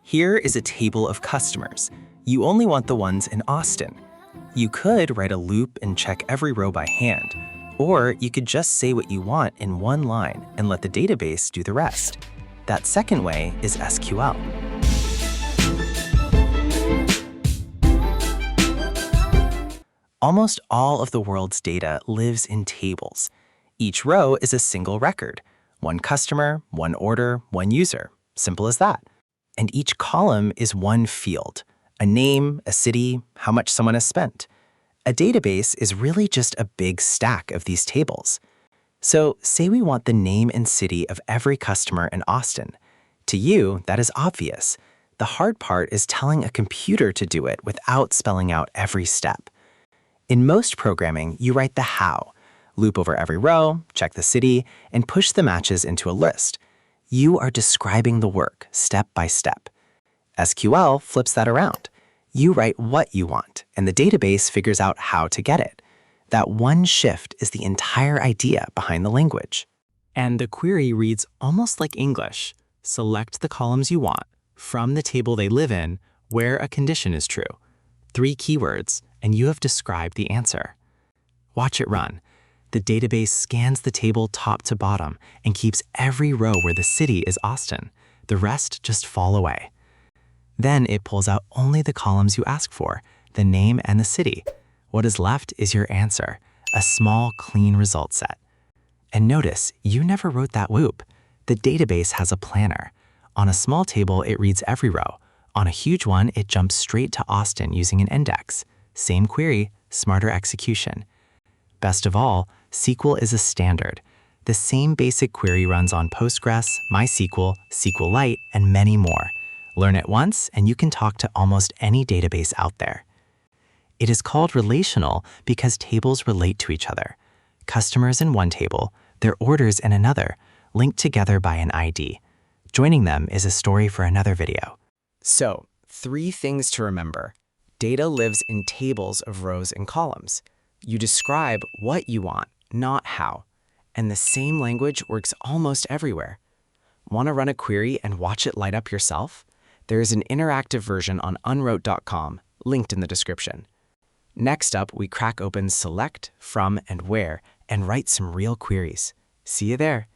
Here is a table of customers. You only want the ones in Austin. You could write a loop and check every row by hand, or you could just say what you want in one line and let the database do the rest. That second way is SQL. Almost all of the world's data lives in tables. Each row is a single record. One customer, one order, one user. Simple as that. And each column is one field. A name, a city, how much someone has spent. A database is really just a big stack of these tables. So say we want the name and city of every customer in Austin. To you, that is obvious. The hard part is telling a computer to do it without spelling out every step. In most programming, you write the how, loop over every row, check the city, and push the matches into a list. You are describing the work step by step. SQL flips that around. You write what you want, and the database figures out how to get it. That one shift is the entire idea behind the language. And the query reads almost like English. Select the columns you want from the table they live in where a condition is true. 3 keywords, and you have described the answer. Watch it run. The database scans the table top to bottom and keeps every row where the city is Austin. The rest just fall away. Then it pulls out only the columns you ask for, the name and the city. What is left is your answer, a small, clean result set. And notice, you never wrote that loop. The database has a planner. On a small table, it reads every row. On a huge one, it jumps straight to Austin using an index. Same query, smarter execution. Best of all, SQL is a standard. The same basic query runs on Postgres, MySQL, SQLite, and many more. Learn it once, and you can talk to almost any database out there. It is called relational because tables relate to each other. Customers in one table, their orders in another, linked together by an ID. Joining them is a story for another video. So, 3 things to remember. Data lives in tables of rows and columns. You describe what you want, not how. And the same language works almost everywhere. Want to run a query and watch it light up yourself? There is an interactive version on unwrote.com, linked in the description. Next up, we crack open select, from, and where, and write some real queries. See you there.